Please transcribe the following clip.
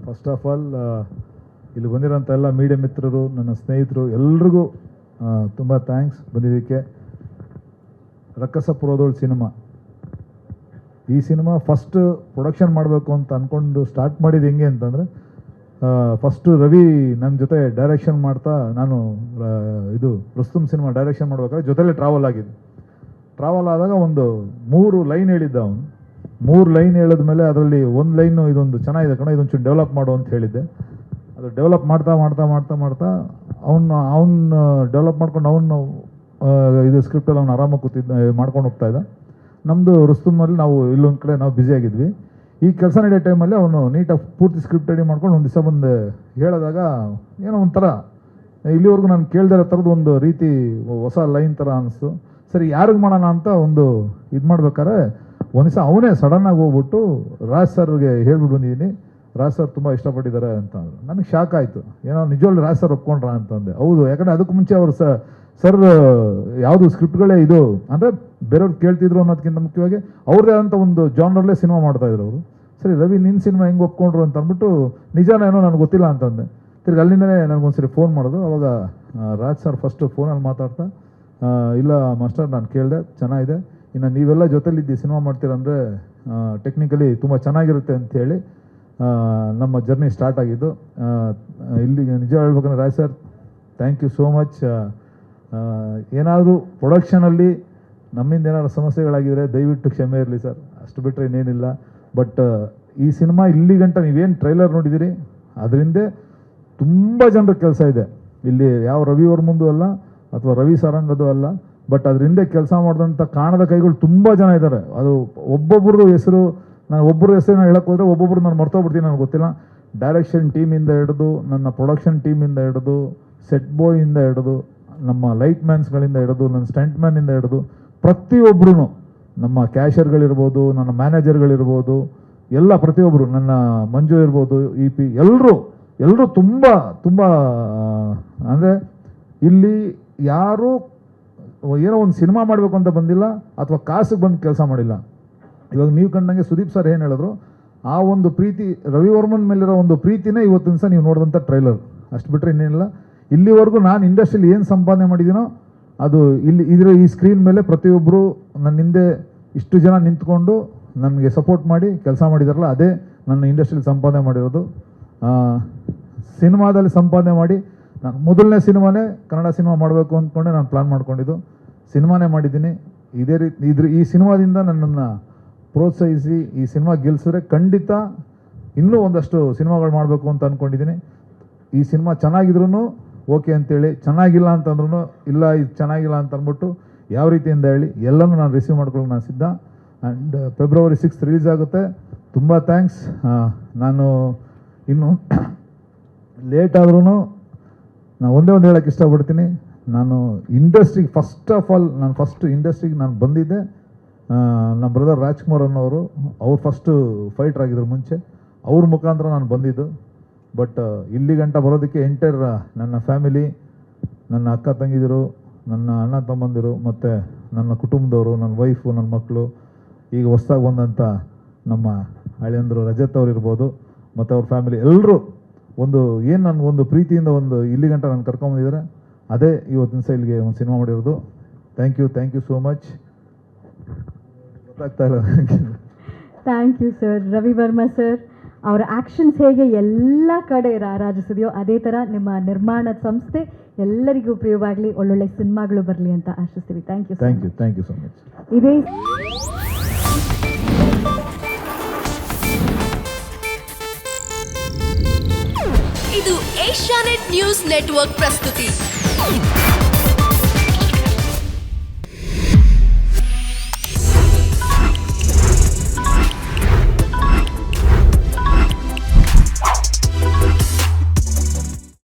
First of all ಇಲ್ಲಿ ಬಂದಿರೋಂಥ ಎಲ್ಲ media ಮಿತ್ರರು, ನನ್ನ ಸ್ನೇಹಿತರು ಎಲ್ರಿಗೂ ತುಂಬ ಥ್ಯಾಂಕ್ಸ್ ಬಂದಿದ್ದಕ್ಕೆ. ರಕ್ಕಸಪುರದೋಳು ಸಿನಿಮಾ, ಈ ಸಿನಿಮಾ ಫಸ್ಟ್ ಪ್ರೊಡಕ್ಷನ್ ಮಾಡಬೇಕು ಅಂತ ಅಂದ್ಕೊಂಡು ಸ್ಟಾರ್ಟ್ ಮಾಡಿದ್ದು ಹೆಂಗೆ ಅಂತಂದರೆ, ಫಸ್ಟು ರವಿ ನನ್ನ ಜೊತೆ ಡೈರೆಕ್ಷನ್ ಮಾಡ್ತಾ, ನಾನು ಇದು ರುಸ್ತುಮ್ ಸಿನಿಮಾ ಡೈರೆಕ್ಷನ್ ಮಾಡ್ಬೇಕಾದ್ರೆ ಜೊತೆಲೇ ಟ್ರಾವೆಲ್ ಆಗಿದ್ದು. ಟ್ರಾವೆಲ್ ಆದಾಗ ಒಂದು 3 ಲೈನ್ ಹೇಳಿದ್ದ ಅವನು. 3 ಲೈನ್ ಹೇಳಿದ್ಮೇಲೆ ಅದರಲ್ಲಿ ಒಂದು ಲೈನು ಇದೊಂದು ಚೆನ್ನಾಗಿದೆ ಕಣ, ಇದೊಂಚೂರು ಡೆವಲಪ್ ಮಾಡು ಅಂತ ಹೇಳಿದ್ದೆ. ಅದು ಡೆವಲಪ್ ಮಾಡ್ತಾ ಮಾಡ್ತಾ ಮಾಡ್ತಾ ಮಾಡ್ತಾ ಅವನು ಡೆವಲಪ್ ಮಾಡ್ಕೊಂಡು ಅವನು ಇದು ಸ್ಕ್ರಿಪ್ಟಲ್ಲಿ ಅವ್ನು ಆರಾಮಾಗಿ ಕೂತಿದ್ದ ಮಾಡ್ಕೊಂಡು ಹೋಗ್ತಾ ಇದ್ದ. ನಮ್ಮದು ರುಸ್ತುಮಲ್ಲಿ ನಾವು ಇಲ್ಲೊಂದು ಕಡೆ ನಾವು ಬ್ಯುಸಿಯಾಗಿದ್ವಿ. ಈ ಕೆಲಸ ನಡೆಯೋ ಟೈಮಲ್ಲಿ ಅವನು ನೀಟಾಗಿ ಪೂರ್ತಿ ಸ್ಕ್ರಿಪ್ಟ್ ರೆಡಿ ಮಾಡ್ಕೊಂಡು ಒಂದು ದಿವಸ ಬಂದು ಹೇಳಿದಾಗ ಏನೋ ಒಂಥರ ಇಲ್ಲಿವರೆಗೂ ನಾನು ಕೇಳ್ದಿರೋ ಥರದ್ದು ಒಂದು ರೀತಿ ಹೊಸ ಲೈನ್ ಥರ ಅನಿಸ್ತು. ಸರಿ ಯಾರಿಗೆ ಮಾಡೋಣ ಅಂತ ಒಂದು ಇದು ಮಾಡ್ಬೇಕಾದ್ರೆ ಒಂದು ದಿವಸ ಅವನೇ ಸಡನ್ನಾಗಿ ಹೋಗ್ಬಿಟ್ಟು ರಾಜ್ ಸರ್ಗೆ ಹೇಳ್ಬಿಟ್ಟು ಬಂದಿದ್ದೀನಿ, ರಾಜ್ ಸರ್ ತುಂಬ ಇಷ್ಟಪಟ್ಟಿದ್ದಾರೆ ಅಂತ ಅಂದರು. ನನಗೆ ಶಾಕ್ ಆಯಿತು, ಏನೋ ನಿಜವಾಗ್ಲೂ ರಾಜ್ ಸರ್ ಒಪ್ಕೊಂಡ್ರ ಅಂತಂದೆ. ಹೌದು, ಯಾಕಂದರೆ ಅದಕ್ಕೂ ಮುಂಚೆ ಅವರು ಸರ್ ಯಾವುದು ಸ್ಕ್ರಿಪ್ಟ್ಗಳೇ ಇದು ಅಂದರೆ ಬೇರೆಯವ್ರು ಕೇಳ್ತಿದ್ರು ಅನ್ನೋದಕ್ಕಿಂತ ಮುಖ್ಯವಾಗಿ ಅವ್ರದ್ದೇ ಆದಂಥ ಒಂದು ಜಾನರಲ್ಲೇ ಸಿನಿಮಾ ಮಾಡ್ತಾಯಿದ್ರು ಅವರು. ಸರಿ ರವಿ ನಿನ್ನ ಸಿನಿಮಾ ಹೆಂಗೆ ಒಪ್ಕೊಂಡ್ರು ಅಂತ ಅಂದ್ಬಿಟ್ಟು ನಿಜಾನೇನೋ ನನಗೆ ಗೊತ್ತಿಲ್ಲ ಅಂತಂದೆ. ತಿರ್ಗಿ ಅಲ್ಲಿಂದಲೇ ನನಗೊಂದ್ಸರಿ ಫೋನ್ ಮಾಡೋದು. ಅವಾಗ ರಾಜ್ ಸರ್ ಫಸ್ಟು ಫೋನಲ್ಲಿ ಮಾತಾಡ್ತಾ, ಇಲ್ಲ ಮಾಸ್ಟರ್ ನಾನು ಕೇಳಿದೆ, ಚೆನ್ನಾಗಿದೆ, ಇನ್ನು ನೀವೆಲ್ಲ ಜೊತೆಲಿದ್ದು ಸಿನಿಮಾ ಮಾಡ್ತೀರಂದರೆ ಟೆಕ್ನಿಕಲಿ ತುಂಬ ಚೆನ್ನಾಗಿರುತ್ತೆ ಅಂಥೇಳಿ ನಮ್ಮ ಜರ್ನಿ ಸ್ಟಾರ್ಟ್ ಆಗಿದ್ದು. ಇಲ್ಲಿ ನಿಜ ಹೇಳ್ಬೇಕಂದ್ರೆ Raj sir thank you so much. ಏನಾದರೂ ಪ್ರೊಡಕ್ಷನಲ್ಲಿ ನಮ್ಮಿಂದ ಏನಾದ್ರು ಸಮಸ್ಯೆಗಳಾಗಿದ್ದರೆ ದಯವಿಟ್ಟು ಕ್ಷಮೆ ಇರಲಿ ಸರ್, ಅಷ್ಟು ಬಿಟ್ಟರೆ ಇನ್ನೇನಿಲ್ಲ. ಬಟ್ ಈ ಸಿನಿಮಾ ಇಲ್ಲಿ ಗಂಟ ನೀವೇನು ಟ್ರೈಲರ್ ನೋಡಿದ್ದೀರಿ ಅದರಿಂದ ತುಂಬ ಜನರ ಕೆಲಸ ಇದೆ. ಇಲ್ಲಿ ಯಾವ ರವಿ ವರ್ಮಂದು ಅಲ್ಲ ಅಥವಾ ರವಿ ಸಾರಂಗದು ಅಲ್ಲ, ಬಟ್ ಅದರಿಂದ ಕೆಲಸ ಮಾಡಿದಂಥ ಕಾಣದ ಕೈಗಳು ತುಂಬ ಜನ ಇದ್ದಾರೆ. ಅದು ಒಬ್ಬೊಬ್ರದ್ದು ಹೆಸರು, ನಾನು ಒಬ್ಬರ ಹೆಸರನ್ನ ಹೇಳಕ್ಕೆ ಹೋದರೆ ಒಬ್ಬೊಬ್ರು ನಾನು ಮರ್ತೋಗ್ಬಿಡ್ತೀನಿ, ನನಗೆ ಗೊತ್ತಿಲ್ಲ. ಡೈರೆಕ್ಷನ್ ಟೀಮಿಂದ ಹಿಡಿದು, ನನ್ನ ಪ್ರೊಡಕ್ಷನ್ ಟೀಮಿಂದ ಹಿಡಿದು, ಸೆಟ್ ಬಾಯಿಂದ ಹಿಡಿದು, ನಮ್ಮ ಲೈಟ್ ಮ್ಯಾನ್ಸ್ಗಳಿಂದ ಹಿಡಿದು, ನನ್ನ ಸ್ಟಂಟ್ ಮ್ಯಾನಿಂದ ಹಿಡಿದು ಪ್ರತಿಯೊಬ್ಬರೂ, ನಮ್ಮ ಕ್ಯಾಶರ್ಗಳಿರ್ಬೋದು, ನನ್ನ ಮ್ಯಾನೇಜರ್ಗಳಿರ್ಬೋದು, ಎಲ್ಲ ಪ್ರತಿಯೊಬ್ಬರು, ನನ್ನ ಮಂಜು ಇರ್ಬೋದು, ಇ ಪಿ, ಎಲ್ಲರೂ ತುಂಬ ತುಂಬ ಅಂದರೆ ಇಲ್ಲಿ ಯಾರೂ ಏನೋ ಒಂದು ಸಿನಿಮಾ ಮಾಡಬೇಕು ಅಂತ ಬಂದಿಲ್ಲ ಅಥವಾ ಕಾಸಿಗೆ ಬಂದು ಕೆಲಸ ಮಾಡಿಲ್ಲ. ಇವಾಗ ನೀವು ಕಂಡಂಗೆ ಸುದೀಪ್ ಸರ್ ಏನು ಹೇಳಿದ್ರು, ಆ ಒಂದು ಪ್ರೀತಿ ರವಿವರ್ಮನ್ ಮೇಲಿರೋ ಒಂದು ಪ್ರೀತಿನೇ ಇವತ್ತಿನ ಸಹ ನೀವು ನೋಡಿದಂಥ ಟ್ರೈಲರ್, ಅಷ್ಟು ಬಿಟ್ಟರೆ ಇನ್ನೇನಿಲ್ಲ. ಇಲ್ಲಿವರೆಗೂ ನಾನು ಇಂಡಸ್ಟ್ರಿಯಲ್ಲಿ ಏನು ಸಂಪಾದನೆ ಮಾಡಿದ್ದೀನೋ ಅದು ಈ ಸ್ಕ್ರೀನ್ ಮೇಲೆ ಪ್ರತಿಯೊಬ್ಬರು ನನ್ನ ಹಿಂದೆ ಇಷ್ಟು ಜನ ನಿಂತ್ಕೊಂಡು ನನಗೆ ಸಪೋರ್ಟ್ ಮಾಡಿ ಕೆಲಸ ಮಾಡಿದಾರಲ್ಲ, ಅದೇ ನನ್ನ ಇಂಡಸ್ಟ್ರಿಯಲ್ಲಿ ಸಂಪಾದನೆ ಮಾಡಿರೋದು. ಸಿನಿಮಾದಲ್ಲಿ ಸಂಪಾದನೆ ಮಾಡಿ ನಾನು ಮೊದಲನೇ ಸಿನಿಮಾನೇ ಕನ್ನಡ ಸಿನಿಮಾ ಮಾಡಬೇಕು ಅಂದ್ಕೊಂಡೆ ನಾನು ಪ್ಲ್ಯಾನ್ ಮಾಡ್ಕೊಂಡಿದ್ದು, ಸಿನಿಮಾನೇ ಮಾಡಿದ್ದೀನಿ. ಇದೇ ರೀತಿ ಈ ಸಿನಿಮಾದಿಂದ ನನ್ನನ್ನು ಪ್ರೋತ್ಸಾಹಿಸಿ ಈ ಸಿನಿಮಾ ಗೆಲ್ಲಿಸಿದ್ರೆ ಖಂಡಿತ ಇನ್ನೂ ಒಂದಷ್ಟು ಸಿನಿಮಾಗಳು ಮಾಡಬೇಕು ಅಂತ ಅಂದ್ಕೊಂಡಿದ್ದೀನಿ. ಈ ಸಿನಿಮಾ ಚೆನ್ನಾಗಿದ್ರೂ ಓಕೆ ಅಂತೇಳಿ, ಚೆನ್ನಾಗಿಲ್ಲ ಅಂತಂದ್ರೂ ಇಲ್ಲ ಇದು ಚೆನ್ನಾಗಿಲ್ಲ ಅಂತ ಅಂದ್ಬಿಟ್ಟು ಯಾವ ರೀತಿಯಿಂದ ಹೇಳಿ ಎಲ್ಲನೂ ನಾನು ರಿಸೀವ್ ಮಾಡ್ಕೊಳ್ಳೋಕೆ ನಾನು ಸಿದ್ಧ. ಆ್ಯಂಡ್ ಫೆಬ್ರವರಿ 6 ರಿಲೀಸ್ ಆಗುತ್ತೆ. ತುಂಬ ಥ್ಯಾಂಕ್ಸ್. ನಾನು ಇನ್ನು ಲೇಟ್ ಆದ್ರೂ ನಾನು ಒಂದೇ ಒಂದು ಹೇಳೋಕ್ಕೆ ಇಷ್ಟಪಡ್ತೀನಿ, ನಾನು ಇಂಡಸ್ಟ್ರಿಗೆ ಫಸ್ಟ್ ಇಂಡಸ್ಟ್ರಿಗೆ ನಾನು ಬಂದಿದ್ದೆ ನಮ್ಮ ಬ್ರದರ್ ರಾಜ್ಕುಮಾರ್ ಅನ್ನೋರು, ಅವ್ರು ಫಸ್ಟು ಫೈಟ್ರ್ ಆಗಿದ್ರು ಮುಂಚೆ, ಅವ್ರ ಮುಖಾಂತರ ನಾನು ಬಂದಿದ್ದು. ಬಟ್ ಇಲ್ಲಿ ಗಂಟ ಬರೋದಕ್ಕೆ ಎಂಟೈರ್ ನನ್ನ ಫ್ಯಾಮಿಲಿ, ನನ್ನ ಅಕ್ಕ ತಂಗಿದಿರು, ನನ್ನ ಅಣ್ಣ ತಮ್ಮಂದಿರು ಮತ್ತು ನನ್ನ ಕುಟುಂಬದವರು, ನನ್ನ ವೈಫು, ನನ್ನ ಮಕ್ಕಳು, ಈಗ ಹೊಸ್ದಾಗಿ ಬಂದಂಥ ನಮ್ಮ ಹಳೆಯಂದರು ರಜತ್ ಅವ್ರು ಇರ್ಬೋದು ಮತ್ತು ಅವ್ರ ಫ್ಯಾಮಿಲಿ ಎಲ್ಲರೂ ನನಗೊಂದು ಪ್ರೀತಿಯಿಂದ ಇಲ್ಲಿ ಗಂಟ ನಾನು ಕರ್ಕೊಂಬಂದಿದ್ದಾರೆ. ಅದೇ ಇವತ್ತಿನ ದಿವಸ ಇಲ್ಲಿಗೆ ಒಂದು ಸಿನಿಮಾ ಮಾಡಿರೋದು. Thank you so much. ಗೊತ್ತಾಗ್ತಾ ಇಲ್ಲ. Thank you sir. Ravi Varma sir ಅವರ ಆ್ಯಕ್ಷನ್ಸ್ ಹೇಗೆ ಎಲ್ಲ ಕಡೆ ರಾರಾಜಿಸಿದೆಯೋ ಅದೇ ಥರ ನಿಮ್ಮ ನಿರ್ಮಾಣದ ಸಂಸ್ಥೆ ಎಲ್ಲರಿಗೂ ಉಪಯೋಗವಾಗಲಿ, ಒಳ್ಳೊಳ್ಳೆ ಸಿನಿಮಾಗಳು ಬರಲಿ ಅಂತ ಆಶಿಸ್ತೀವಿ. Thank you so much. ಇದೇ ಇದು ಏಷ್ಯಾನೆಟ್ ನ್ಯೂಸ್ ನೆಟ್ವರ್ಕ್ ಪ್ರಸ್ತುತಿ.